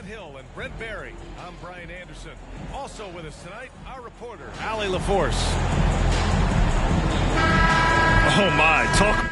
Hill and Brent Barry. I'm Brian Anderson. Also with us tonight, our reporter, Allie LaForce. Oh my, talk.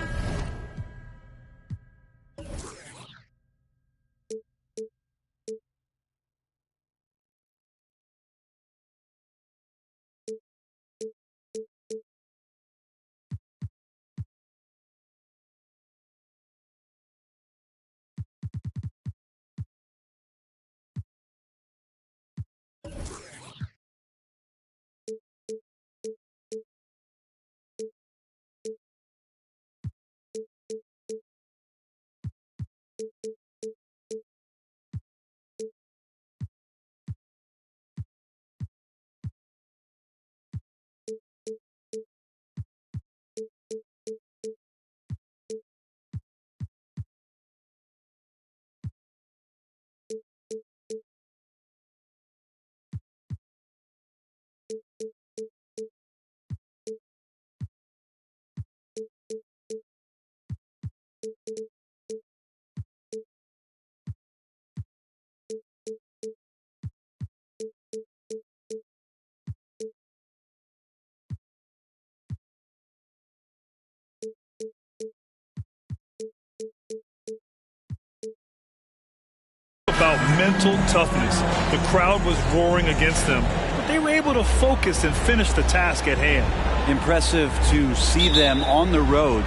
About mental toughness. The crowd was roaring against them, but they were able to focus and finish the task at hand. Impressive to see them on the road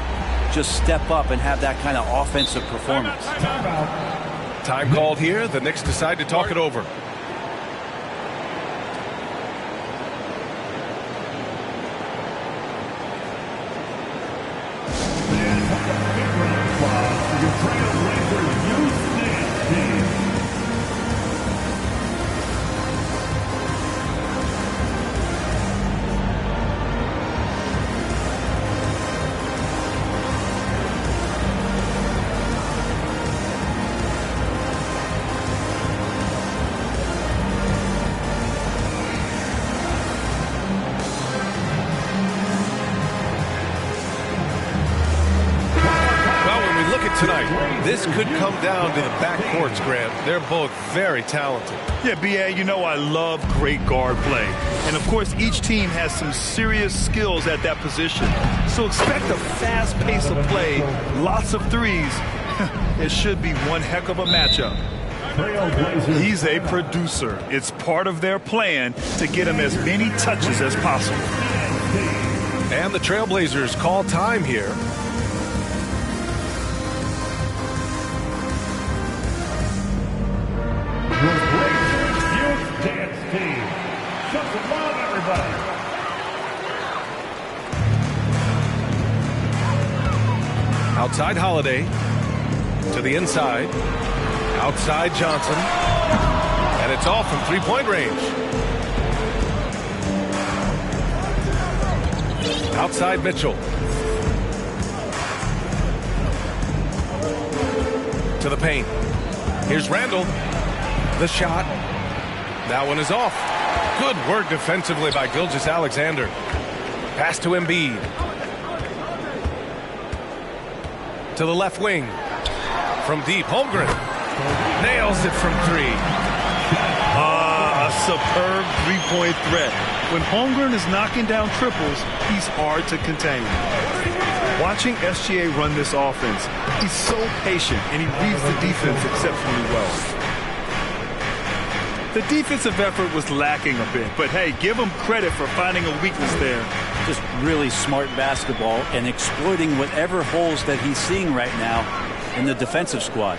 just step up and have that kind of offensive performance. Time called here. The Knicks decide to talk it over. Tonight, this could come down to the backcourts, Grant. They're both very talented. Yeah, B.A., you know I love great guard play. And, of course, each team has some serious skills at that position. So expect a fast pace of play, lots of threes. It should be one heck of a matchup. He's a producer. It's part of their plan to get him as many touches as possible. And the Trailblazers call time here. Outside Holiday, to the inside, outside Johnson, and it's off from three-point range. Outside Mitchell. To the paint. Here's Randall. The shot. That one is off. Good work defensively by Gilgeous-Alexander. Pass to Embiid. To the left wing. From deep, Holmgren. Nails it from three. A superb three-point threat. When Holmgren is knocking down triples, he's hard to contain. Watching SGA run this offense, he's so patient and he reads the defense exceptionally well. The defensive effort was lacking a bit, but hey, give him credit for finding a weakness there. Just really smart basketball and exploiting whatever holes that he's seeing right now in the defensive squad.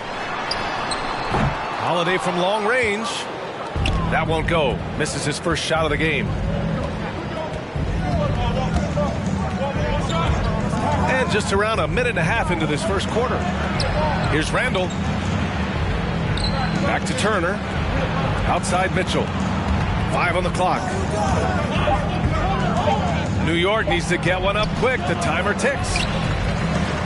Holiday from long range. That won't go. Misses his first shot of the game. And just around a minute and a half into this first quarter. Here's Randall. Back to Turner. Outside Mitchell. 5 on the clock. New York needs to get one up quick. The timer ticks.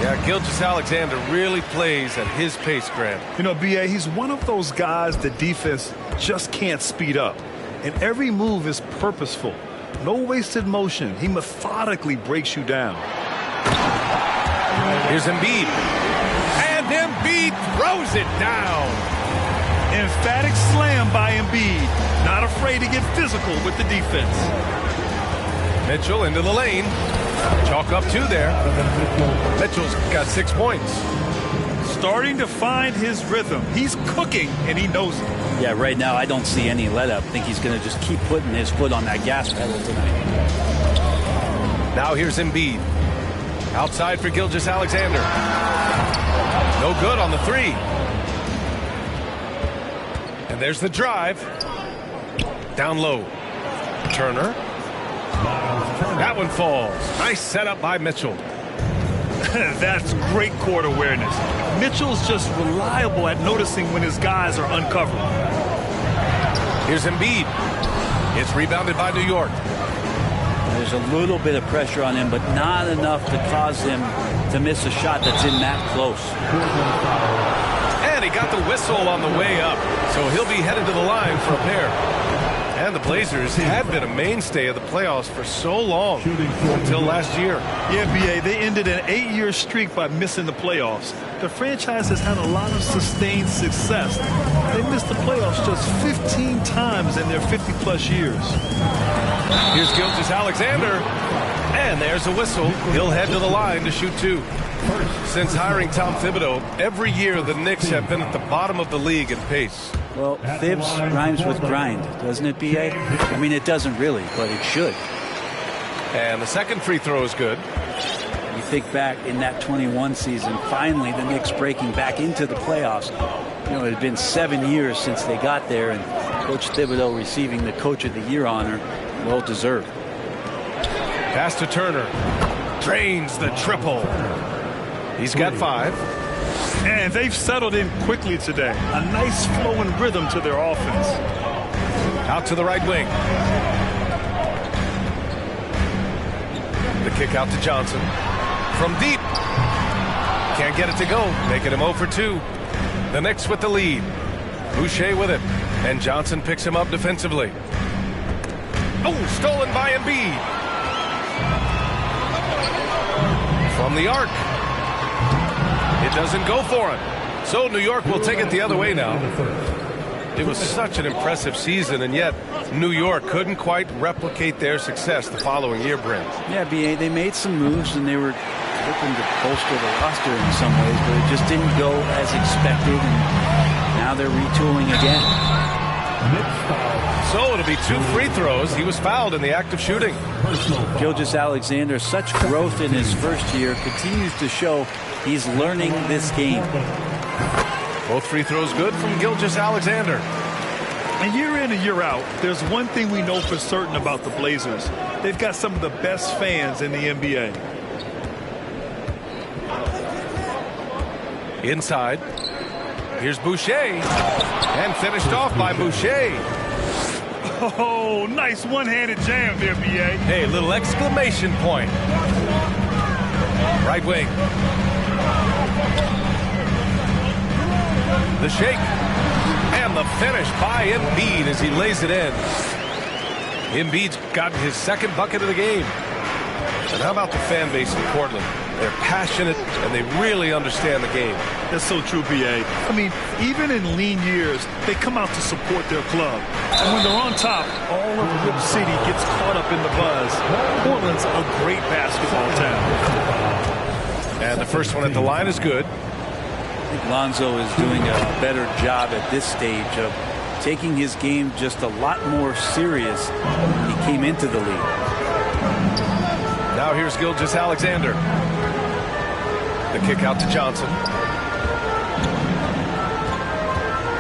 Yeah, Gilgeous-Alexander really plays at his pace, Grant. You know, B.A., he's one of those guys the defense just can't speed up. And every move is purposeful. No wasted motion. He methodically breaks you down. Here's Embiid. And Embiid throws it down. Emphatic slam. man by Embiid. Not afraid to get physical with the defense. Mitchell into the lane. Chalk up 2 there. Mitchell's got 6 points. Starting to find his rhythm. He's cooking, and he knows it. Yeah, right now I don't see any let-up. I think he's going to just keep putting his foot on that gas pedal tonight. Now here's Embiid. Outside for Gilgeous-Alexander. No good on the 3. And there's the drive. Down low. Turner. That one falls. Nice setup by Mitchell. That's great court awareness. Mitchell's just reliable at noticing when his guys are uncovered. Here's Embiid. It's rebounded by New York. There's a little bit of pressure on him, but not enough to cause him to miss a shot that's in that close. And he got the whistle on the way up, so he'll be headed to the line for a pair. And the Blazers had been a mainstay of the playoffs for so long, until last year. Yeah, B.A., they ended an 8-year streak by missing the playoffs. The franchise has had a lot of sustained success. They missed the playoffs just 15 times in their 50-plus years. Here's Gilgeous-Alexander. And there's a whistle. He'll head to the line to shoot 2. Since hiring Tom Thibodeau, every year the Knicks have been at the bottom of the league in pace. Well, Thibs rhymes with grind, doesn't it, B.A.? I mean, it doesn't really, but it should. And the second free throw is good. You think back in that 21 season, finally the Knicks breaking back into the playoffs. You know, it had been 7 years since they got there, and Coach Thibodeau receiving the Coach of the Year honor, well deserved. Pass to Turner. Drains the triple. He's got 5. And they've settled in quickly today. A nice flowing rhythm to their offense. Out to the right wing. The kick out to Johnson. From deep. Can't get it to go. Making him 0 for 2. The Knicks with the lead. Boucher with it. And Johnson picks him up defensively. Oh, stolen by Embiid. From the arc. It doesn't go for him. So New York will take it the other way now. It was such an impressive season, and yet New York couldn't quite replicate their success the following year, Brent. Yeah, B.A., they made some moves, and they were looking to bolster the roster in some ways, but it just didn't go as expected, and now they're retooling again. So it'll be 2 free throws. He was fouled in the act of shooting. Gilgeous-Alexander, such growth in his first year, continues to show he's learning this game. Both free throws good from Gilgeous-Alexander. And year in and year out, there's one thing we know for certain about the Blazers. They've got some of the best fans in the NBA. Inside. Here's Boucher. And finished off by Boucher. Oh, nice one-handed jam there, B.A. Hey, little exclamation point. Right wing. The shake. And the finish by Embiid as he lays it in. Embiid's gotten his second bucket of the game. And how about the fan base in Portland? They're passionate, and they really understand the game. That's so true, B.A. I mean, even in lean years, they come out to support their club. And when they're on top, all of Rip City gets caught up in the buzz. Portland's a great basketball town. And the first one at the line is good. I think Lonzo is doing a better job at this stage of taking his game just a lot more serious when he came into the league. Now here's Gilgeous-Alexander. The kick out to Johnson.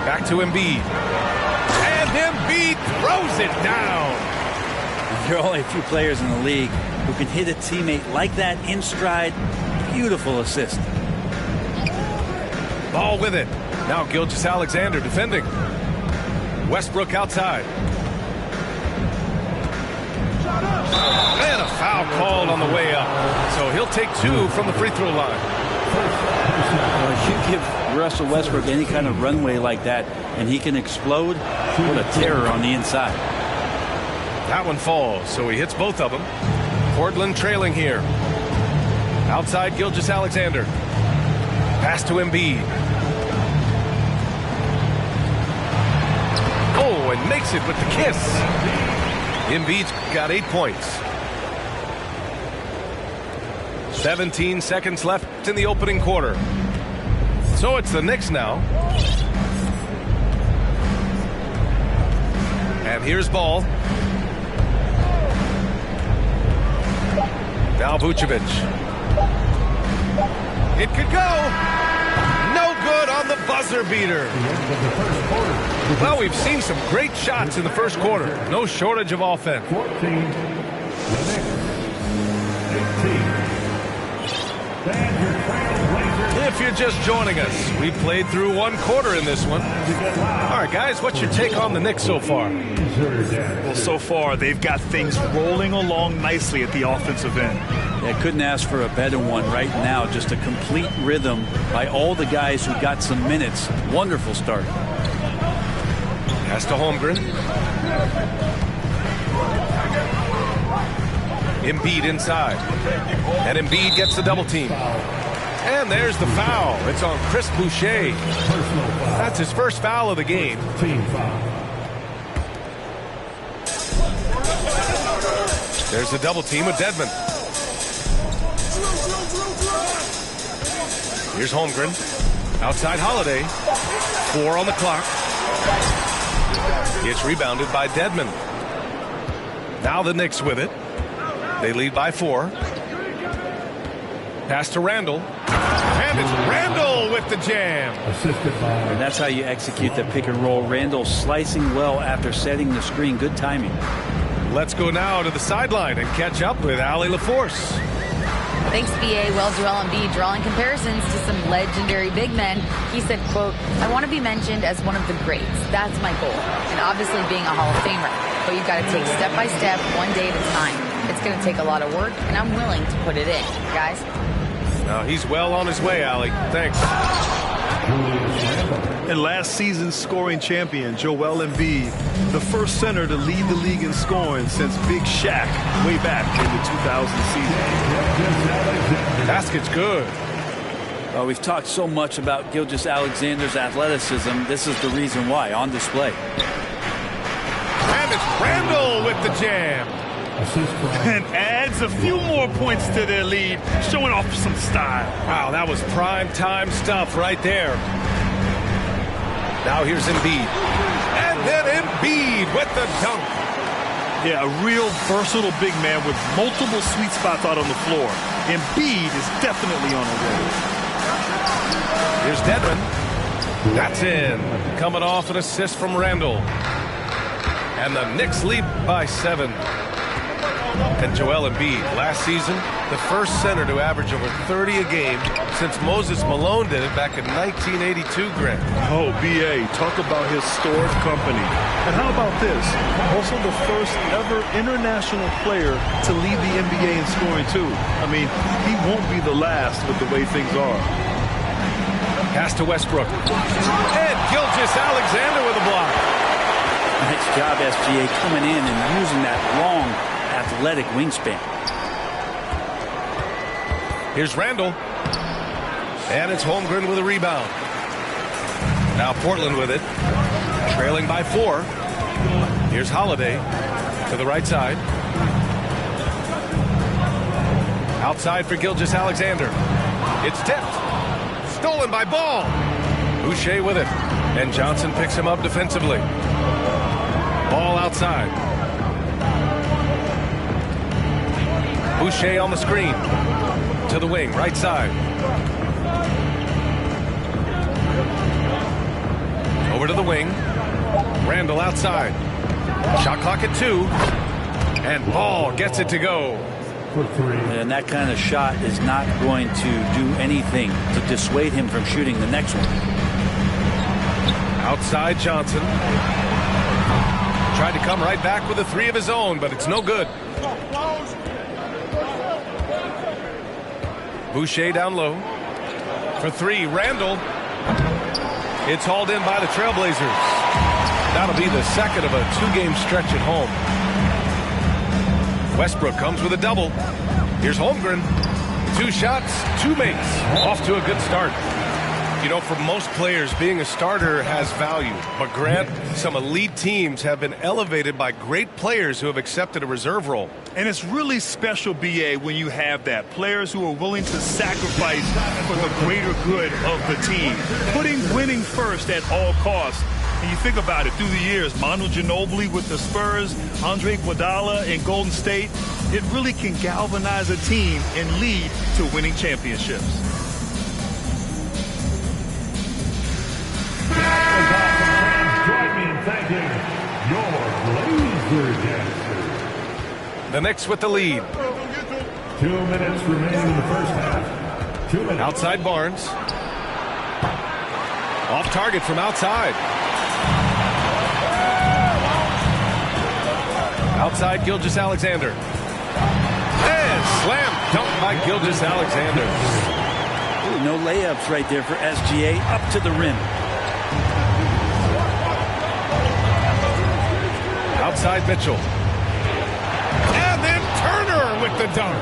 Back to Embiid. And Embiid throws it down. There are only a few players in the league who can hit a teammate like that in stride. Beautiful assist. Ball with it. Now Gilgeous-Alexander defending. Westbrook outside. And a foul called on the way up. So he'll take 2 from the free throw line. If you give Russell Westbrook any kind of runway like that and he can explode, what a terror on the inside. That one falls, so he hits both of them. Portland trailing here. Outside Gilgeous-Alexander. Pass to Embiid. Oh, and makes it with the kiss. Embiid's got 8 points. 17 seconds left in the opening quarter. So it's the Knicks now. And here's Ball. Now Vucevic. It could go. No good on the buzzer beater. Well, we've seen some great shots in the first quarter. No shortage of offense. 14, the Knicks, 18. If you're just joining us, we played through one quarter in this one. All right, guys, what's your take on the Knicks so far? Well, so far, they've got things rolling along nicely at the offensive end. Yeah, couldn't ask for a better one right now. Just a complete rhythm by all the guys who got some minutes. Wonderful start. Pass to Holmgren. Embiid inside. And Embiid gets the double team. And there's the foul. It's on Chris Boucher. That's his first foul of the game. There's the double team with Dedmon. Here's Holmgren. Outside Holiday. 4 on the clock. It's rebounded by Dedmon. Now the Knicks with it. They lead by 4. Pass to Randall. And it's Randall with the jam. And that's how you execute the pick and roll. Randall slicing well after setting the screen. Good timing. Let's go now to the sideline and catch up with Allie LaForce. Thanks, B.A. Well, Joel Embiid drawing comparisons to some legendary big men. He said, quote, "I want to be mentioned as one of the greats. That's my goal. And obviously being a Hall of Famer. But you've got to take step by step, one day at a time. It's going to take a lot of work, and I'm willing to put it in, guys." Now he's well on his way, Allie. Thanks. And last season's scoring champion, Joel Embiid, the first center to lead the league in scoring since Big Shaq way back in the 2000 season. Basket's good. We've talked so much about Gilgeous-Alexander's athleticism. This is the reason why, on display. And it's Randall with the jam. And adds a few more points to their lead, showing off some style. Wow, that was prime time stuff right there. Now here's Embiid. And then Embiid with the dunk. Yeah, a real versatile big man with multiple sweet spots out on the floor. Embiid is definitely on a roll. Here's Dedmon. That's in. Coming off an assist from Randall. And the Knicks lead by 7. And Joel Embiid, last season, the first center to average over 30 a game since Moses Malone did it back in 1982, Grant. Oh, B.A., talk about historic company. And how about this? Also the first ever international player to lead the NBA in scoring, too. I mean, he won't be the last with the way things are. Pass to Westbrook. And Gilgeous-Alexander with a block. Nice job, SGA, coming in and using that long athletic wingspan. Here's Randall. And it's Holmgren with a rebound. Now Portland with it. Trailing by 4. Here's Holiday to the right side. Outside for Gilgeous-Alexander. It's tipped. Stolen by Ball. Boucher with it. And Johnson picks him up defensively. Ball outside. Boucher on the screen. To the wing, right side. Over to the wing. Randall outside. Shot clock at 2. And Ball gets it to go. And that kind of shot is not going to do anything to dissuade him from shooting the next one. Outside Johnson. Tried to come right back with a 3 of his own, but it's no good. Boucher down low. For 3, Randall. It's hauled in by the Trailblazers. That'll be the second of a 2-game stretch at home. Westbrook comes with a double. Here's Holmgren. 2 shots, 2 makes. Off to a good start. You know, for most players, being a starter has value. But Grant, some elite teams have been elevated by great players who have accepted a reserve role. And it's really special, B.A., when you have that. Players who are willing to sacrifice for the greater good of the team. Putting winning first at all costs. And you think about it, through the years, Manu Ginobili with the Spurs, Andre Iguodala in Golden State, it really can galvanize a team and lead to winning championships. Join me in thanking your Blazer dancers. The Knicks with the lead. 2 minutes remaining in the first half. 2 minutes. Outside Barnes. Off target from outside. Outside Gilgeous-Alexander. And slam dunk by Gilgeous-Alexander. No layups right there for SGA up to the rim. Outside Mitchell. And then Turner with the dunk.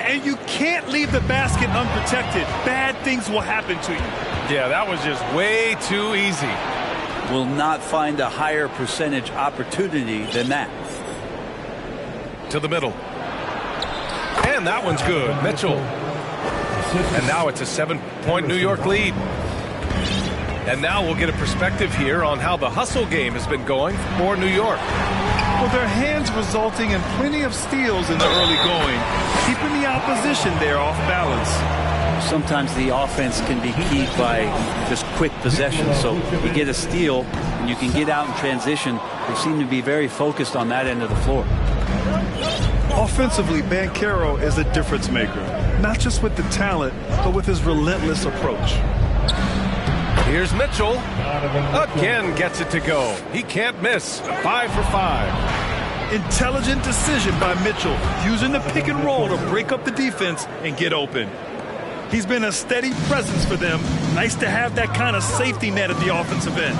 And you can't leave the basket unprotected. Bad things will happen to you. Yeah, that was just way too easy. Will not find a higher percentage opportunity than that. To the middle. And that one's good. Mitchell. And now it's a 7-point New York lead. And now we'll get a perspective here on how the hustle game has been going for New York. Well, their hands resulting in plenty of steals in the early going, keeping the opposition there off balance. Sometimes the offense can be keyed by just quick possession. So you get a steal and you can get out in transition. They seem to be very focused on that end of the floor. Offensively, Banchero is a difference maker, not just with the talent, but with his relentless approach. Here's Mitchell. Again gets it to go. He can't miss. 5 for 5. Intelligent decision by Mitchell, using the pick and roll to break up the defense and get open. He's been a steady presence for them. Nice to have that kind of safety net at the offensive end.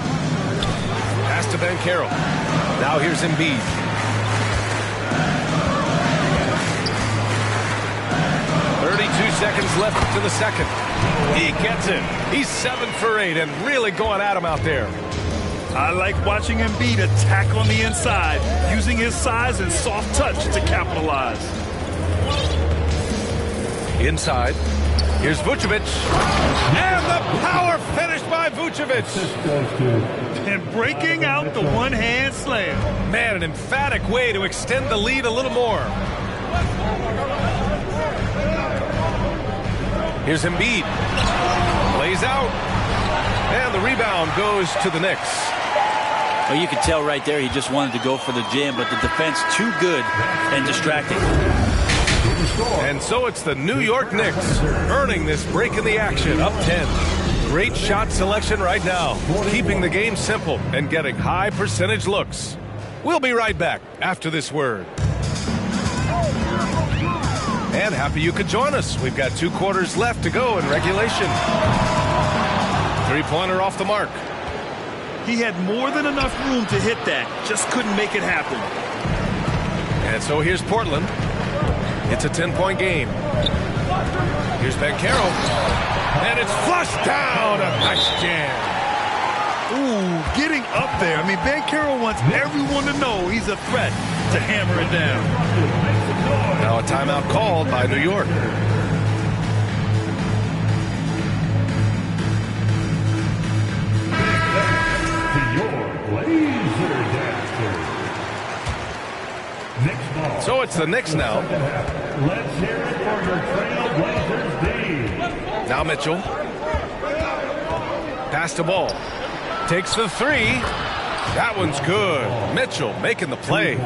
Pass to Banchero. Now here's Embiid. Seconds left to the second. He gets it. He's 7 for 8 and really going at him out there. I like watching Embiid attack on the inside, using his size and soft touch to capitalize. Inside. Here's Vucevic. And the power finish by Vucevic. And breaking out the one-hand slam. Man, an emphatic way to extend the lead a little more. Here's Embiid. Plays out. And the rebound goes to the Knicks. Well, you could tell right there he just wanted to go for the jam, but the defense too good and distracting. And so it's the New York Knicks earning this break in the action, up 10. Great shot selection right now, keeping the game simple and getting high percentage looks. We'll be right back after this word. And happy you could join us. We've got 2 quarters left to go in regulation. 3-pointer off the mark. He had more than enough room to hit that. Just couldn't make it happen. And so here's Portland. It's a 10-point game. Here's Banchero. And it's flushed down. A nice jam. Ooh, getting up there. I mean, Banchero wants everyone to know he's a threat to hammer it down. Now a timeout called by New York. So it's the Knicks now. Let's hear it for your Trailblazers D. Now Mitchell. Pass the ball. Takes the 3. That one's good. Mitchell making the play.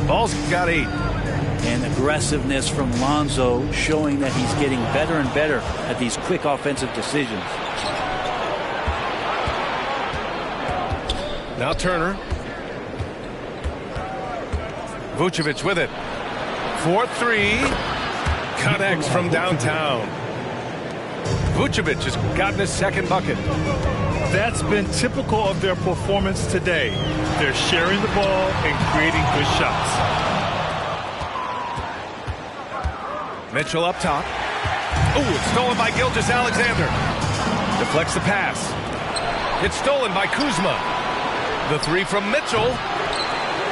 Ball's got 8. And aggressiveness from Lonzo showing that he's getting better and better at these quick offensive decisions. Now Turner. Vucevic with it. 4-3. Connects from downtown. Vucevic has gotten his second bucket. That's been typical of their performance today. They're sharing the ball and creating good shots. Mitchell up top. Ooh, it's stolen by Gilgeous-Alexander. Deflects the pass. It's stolen by Kuzma. The three from Mitchell.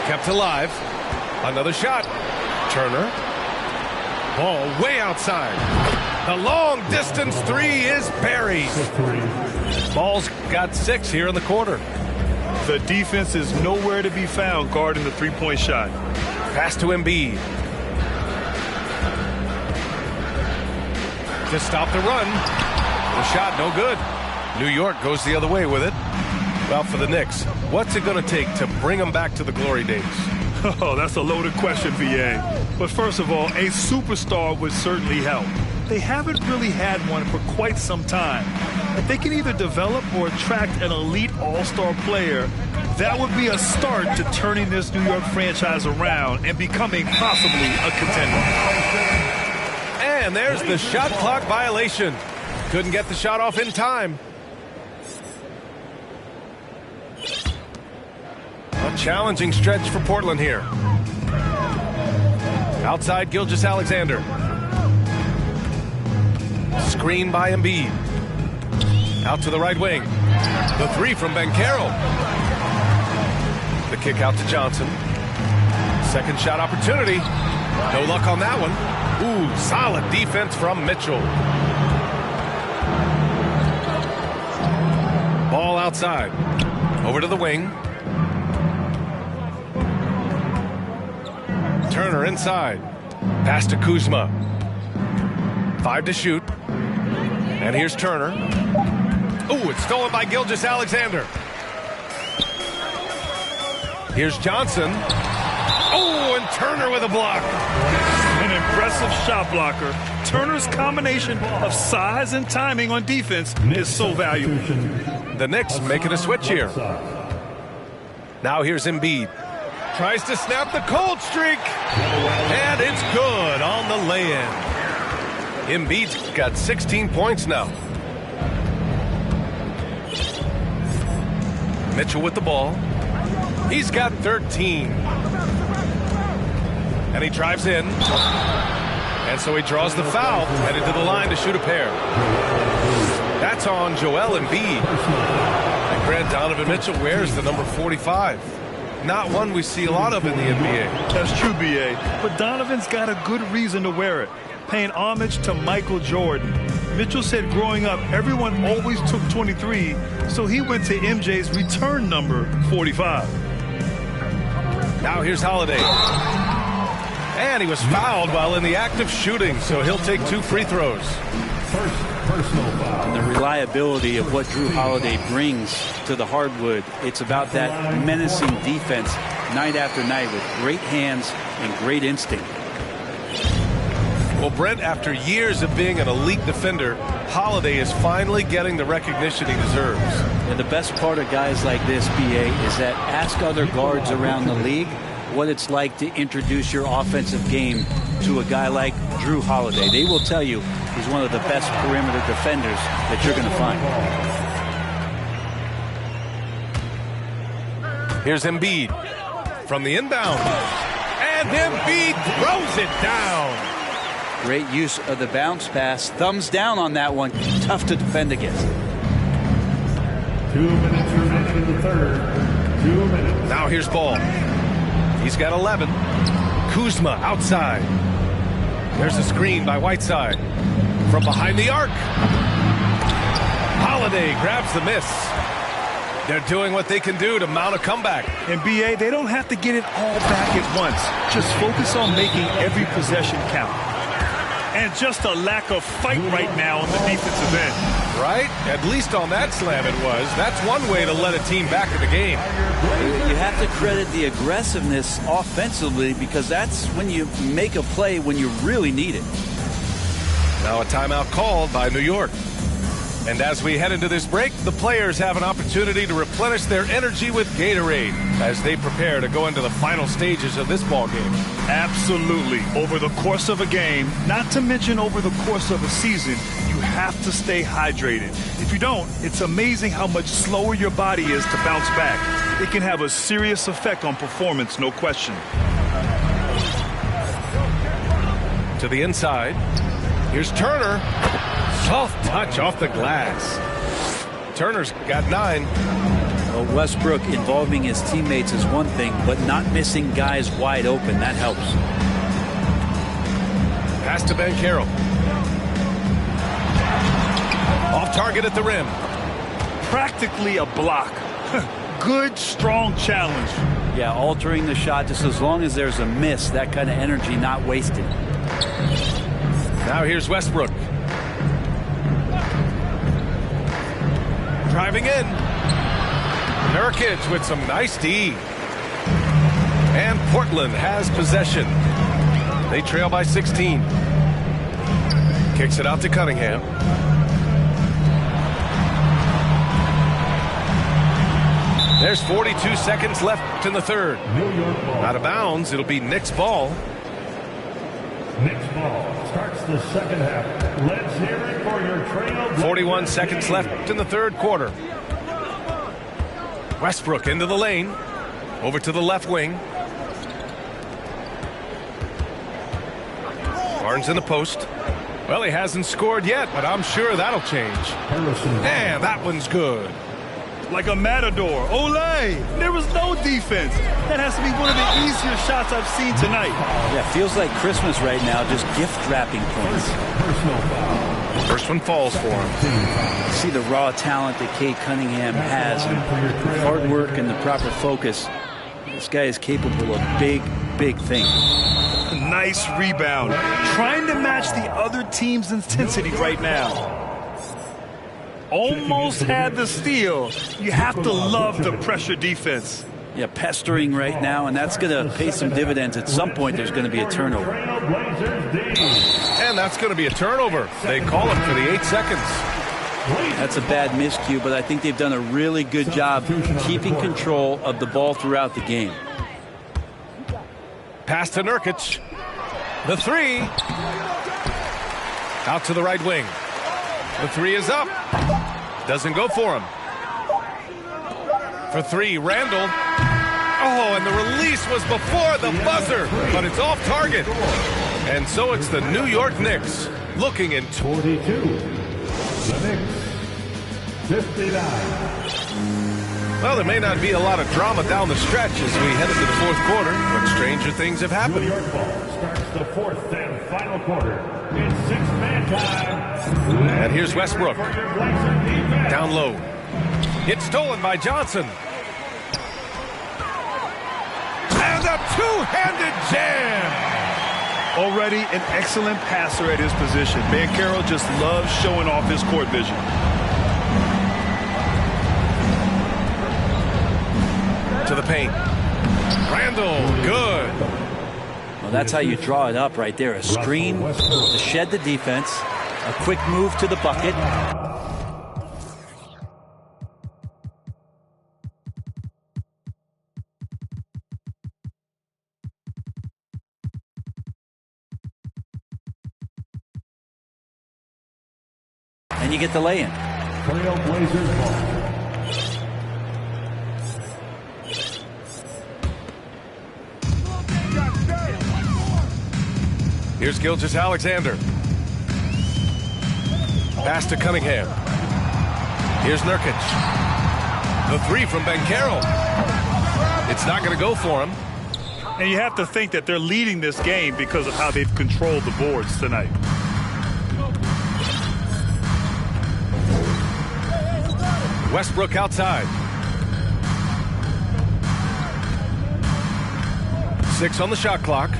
Kept alive. Another shot. Turner. Ball way outside. The long distance three is buried. Ball's got 6 here in the quarter. The defense is nowhere to be found guarding the three-point shot. Pass to Embiid. To stop the run. The shot no good. New York goes the other way with it. Well, for the Knicks, what's it going to take to bring them back to the glory days? Oh, that's a loaded question, VA. But first of all, a superstar would certainly help. They haven't really had one for quite some time. If they can either develop or attract an elite all-star player, that would be a start to turning this New York franchise around and becoming possibly a contender. And there's the shot clock violation. Couldn't get the shot off in time. A challenging stretch for Portland here. Outside Gilgeous-Alexander. Screen by Embiid. Out to the right wing. The three from Banchero. The kick out to Johnson. Second shot opportunity. No luck on that one. Ooh, solid defense from Mitchell. Ball outside. Over to the wing. Turner inside. Pass to Kuzma. 5 to shoot. And here's Turner. Ooh, it's stolen by Gilgeous-Alexander. Here's Johnson. Oh, and Turner with a block. An impressive shot blocker. Turner's combination of size and timing on defense is so valuable. The Knicks making a switch here. Now here's Embiid. Tries to snap the cold streak. And it's good on the lay-in. Embiid's got 16 points now. Mitchell with the ball. He's got 13. And he drives in. And so he draws the foul, headed to the line to shoot a pair. That's on Joel Embiid. And Grant Donovan Mitchell wears the number 45. Not one we see a lot of in the NBA. That's true, B.A. But Donovan's got a good reason to wear it, paying homage to Michael Jordan. Mitchell said growing up, everyone always took 23, so he went to MJ's return number 45. Now here's Holiday. And he was fouled while in the act of shooting, so he'll take 2 free throws. First personal foul. And the reliability of what Drew Holiday brings to the hardwood, it's about that menacing defense night after night with great hands and great instinct. Well, Brent, after years of being an elite defender, Holiday is finally getting the recognition he deserves. And the best part of guys like this, BA, is that ask other guards around the league what it's like to introduce your offensive game to a guy like Drew Holiday. They will tell you he's one of the best perimeter defenders that you're going to find. Here's Embiid from the inbound. And Embiid throws it down. Great use of the bounce pass. Thumbs down on that one. Tough to defend against. 2 minutes remaining in the third. 2 minutes. Now here's Ball. He's got 11. Kuzma outside. There's a screen by Whiteside. From behind the arc. Holiday grabs the miss. They're doing what they can do to mount a comeback. And B.A., they don't have to get it all back at once. Just focus on making every possession count. And just a lack of fight right now on the defensive end. Right? At least on that slam it was. That's one way to let a team back in the game. You have to credit the aggressiveness offensively because that's when you make a play when you really need it. Now a timeout called by New York. And as we head into this break, the players have an opportunity to replenish their energy with Gatorade as they prepare to go into the final stages of this ball game. Absolutely. Over the course of a game, not to mention over the course of a season, you have to stay hydrated. If you don't, it's amazing how much slower your body is to bounce back. It can have a serious effect on performance, no question. To the inside. Here's Turner. Soft touch off the glass. Turner's got 9. Well, Westbrook involving his teammates is one thing, but not missing guys wide open, that helps. Pass to Banchero. Off target at the rim. Practically a block. Good, strong challenge. Yeah, altering the shot just as long as there's a miss, that kind of energy not wasted. Now here's Westbrook. Driving in. Nurkic with some nice D. And Portland has possession. They trail by 16. Kicks it out to Cunningham. There's 42 seconds left in the third. Out of bounds, it'll be Knicks ball. Knicks ball starts the second half. Let's hear it for your trail. 41 seconds left in the third quarter. Westbrook into the lane. Over to the left wing. Barnes in the post. Well, he hasn't scored yet, but I'm sure that'll change. And that one's good. Like a matador. Olay! There was no defense. That has to be one of the easier shots I've seen tonight. Yeah, feels like Christmas right now, just gift wrapping points. First one falls for him. See the raw talent that Cade Cunningham has, and hard work and the proper focus. This guy is capable of big, big things. Nice rebound. Trying to match the other team's intensity right now. Almost had the steal. You have to love the pressure defense. Yeah, pestering right now, and that's going to pay some dividends. At some point, there's going to be a turnover. And that's going to be a turnover. They call it for the 8 seconds. That's a bad miscue, but I think they've done a really good job keeping control of the ball throughout the game. Pass to Nurkic. The 3. Out to the right wing. The 3 is up. Doesn't go for him. For 3, Randall. Oh, and the release was before the buzzer, but it's off target. And so it's the New York Knicks looking in 42. The Knicks 59. Well, there may not be a lot of drama down the stretch as we head into the fourth quarter, but stranger things have happened. New York ball starts the fourth and final quarter. It's 6-man time. And here's Westbrook. Down low. It's stolen by Johnson. And a two-handed jam. Already an excellent passer at his position. Banchero just loves showing off his court vision. To the paint. Randall, good. Well, that's how you draw it up right there. A screen to shed the defense. A quick move to the bucket. And you get the lay-in. Trail Blazers ball. Here's Gilgeous-Alexander. Pass to Cunningham. Here's Nurkic. The 3 from Banchero. It's not going to go for him. And you have to think that they're leading this game because of how they've controlled the boards tonight. Westbrook outside. 6 on the shot clock.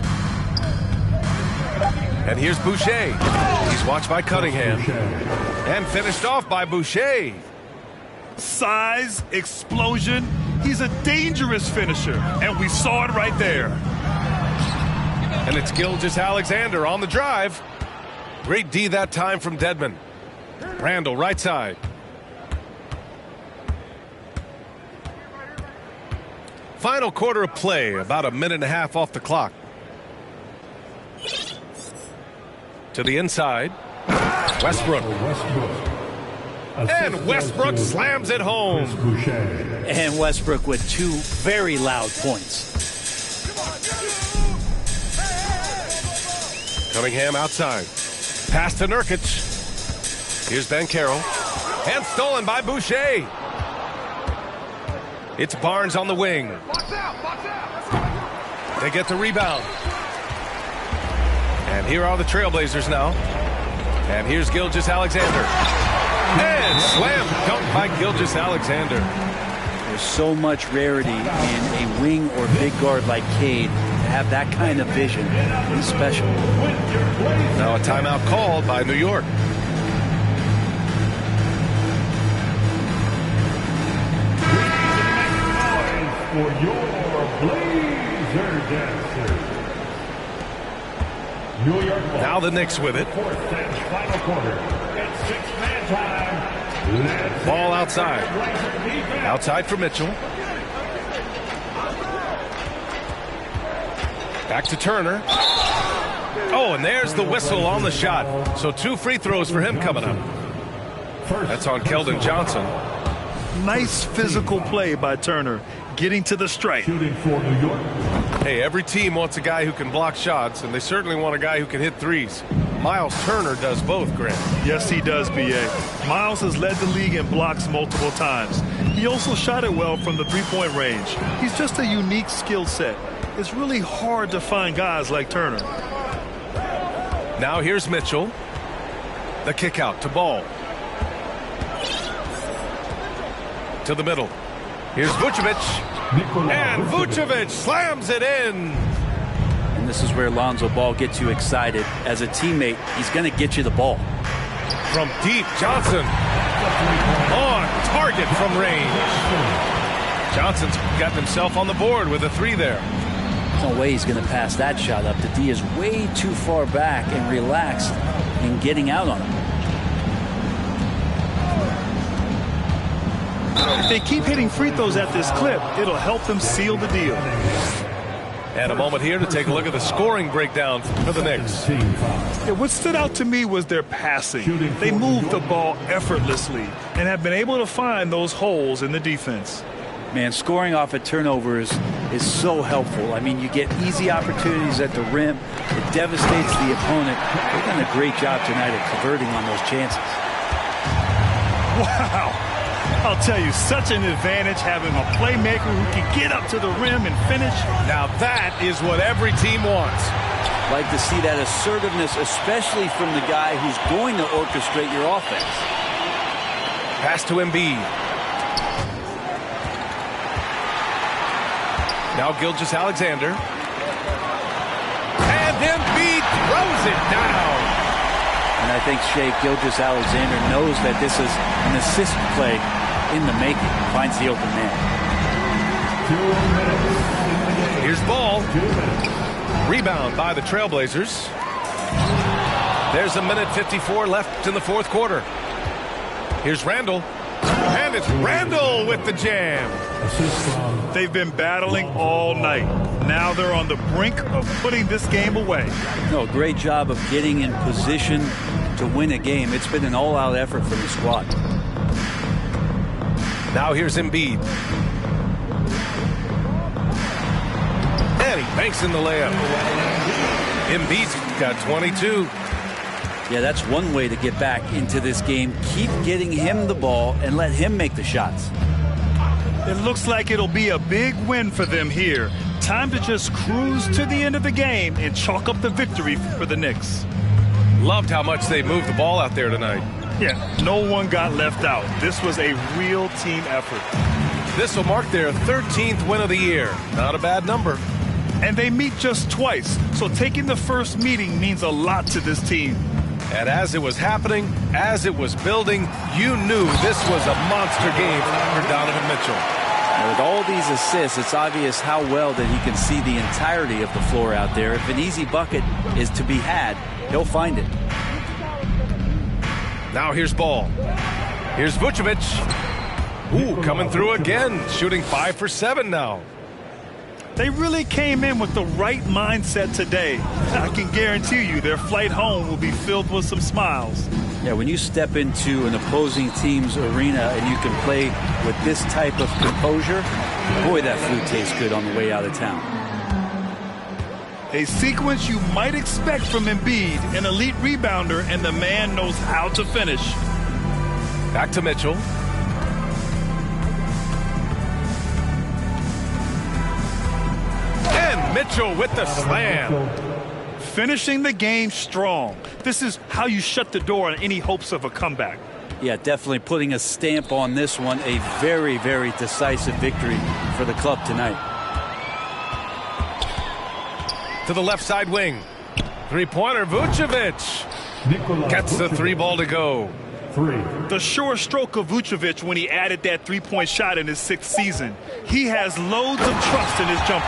And here's Boucher. He's watched by Cunningham. And finished off by Boucher. Size, explosion. He's a dangerous finisher. And we saw it right there. And it's Gilgeous-Alexander on the drive. Great D that time from Dedmon. Randall right side. Final quarter of play, about a minute and a half off the clock. To the inside. Westbrook. And Westbrook slams it home. And Westbrook with 2 very loud points. Cunningham outside. Pass to Nurkic. Here's Ben Carroll. And stolen by Boucher. It's Barnes on the wing. They get the rebound. And here are the Trailblazers now. And here's Gilgeous-Alexander. And slam dunk by Gilgeous-Alexander. There's so much rarity in a wing or big guard like Cade. To have that kind of vision is special. Now a timeout called by New York. For your Blazer dancers. New York ball. Now the Knicks with it. Fourth and final quarter. It's six-man time. Ball outside. Outside for Mitchell. Back to Turner. Oh, and there's the whistle on the shot. So 2 free throws for him coming up. That's on Keldon Johnson. Nice physical play by Turner, getting to the stripe. Shooting for New York. Hey, every team wants a guy who can block shots, and they certainly want a guy who can hit threes. Miles Turner does both, Grant. Yes, he does, B.A. Miles has led the league in blocks multiple times. He also shot it well from the three-point range. He's just a unique skill set. It's really hard to find guys like Turner. Now here's Mitchell. The kick out to Ball. To the middle. Here's Vucevic. And Vucevic slams it in. And this is where Lonzo Ball gets you excited. As a teammate, he's going to get you the ball. From deep, Johnson. On target from range. Johnson's got himself on the board with a 3 there. No way he's going to pass that shot up. The D is way too far back and relaxed in getting out on him. If they keep hitting free throws at this clip, it'll help them seal the deal. And a moment here to take a look at the scoring breakdown for the Knicks. Yeah, what stood out to me was their passing. They moved the ball effortlessly and have been able to find those holes in the defense. Man, scoring off of turnovers is so helpful. I mean, you get easy opportunities at the rim. It devastates the opponent. They've done a great job tonight at converting on those chances. Wow. I'll tell you, such an advantage having a playmaker who can get up to the rim and finish. Now that is what every team wants. Like to see that assertiveness, especially from the guy who's going to orchestrate your offense. Pass to Embiid. Now Gilgeous-Alexander. And Embiid throws it down. And I think Shea Gilgeous-Alexander knows that this is an assist play in the making. Finds the open man. 2 minutes. Here's Ball. 2 minutes. Rebound by the Trailblazers. There's a minute 54 left in the fourth quarter. Here's Randall. And it's Randall with the jam. They've been battling all night. Now they're on the brink of putting this game away. No, great job of getting in position to win a game. It's been an all-out effort from the squad. Now here's Embiid. And he banks in the layup. Embiid's got 22. Yeah, that's one way to get back into this game. Keep getting him the ball and let him make the shots. It looks like it'll be a big win for them here. Time to just cruise to the end of the game and chalk up the victory for the Knicks. Loved how much they moved the ball out there tonight. Yeah, no one got left out. This was a real team effort. This will mark their 13th win of the year. Not a bad number. And they meet just twice, so taking the first meeting means a lot to this team. And as it was happening, as it was building, you knew this was a monster game for Donovan Mitchell. And with all these assists, it's obvious how well that he can see the entirety of the floor out there. If an easy bucket is to be had, he'll find it. Now here's Ball. Here's Vucevic. Ooh, coming through again, shooting 5 for 7 now. They really came in with the right mindset today. I can guarantee you their flight home will be filled with some smiles. Yeah, when you step into an opposing team's arena and you can play with this type of composure, boy, that food tastes good on the way out of town. A sequence you might expect from Embiid, an elite rebounder, and the man knows how to finish. Back to Mitchell. And Mitchell with the slam. Finishing the game strong. This is how you shut the door on any hopes of a comeback. Yeah, definitely putting a stamp on this one. A very, very decisive victory for the club tonight. To the left side wing. Three-pointer, Vucevic. Gets the three ball to go. The sure stroke of Vucevic when he added that three-point shot in his 6th season. He has loads of trust in his jumper.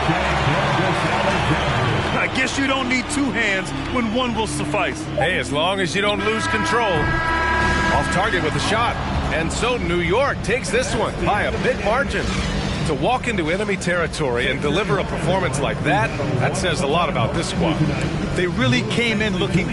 I guess you don't need 2 hands when one will suffice. Hey, as long as you don't lose control. Off target with a shot. And so New York takes this one by a big margin. To walk into enemy territory and deliver a performance like that, that says a lot about this squad. They really came in looking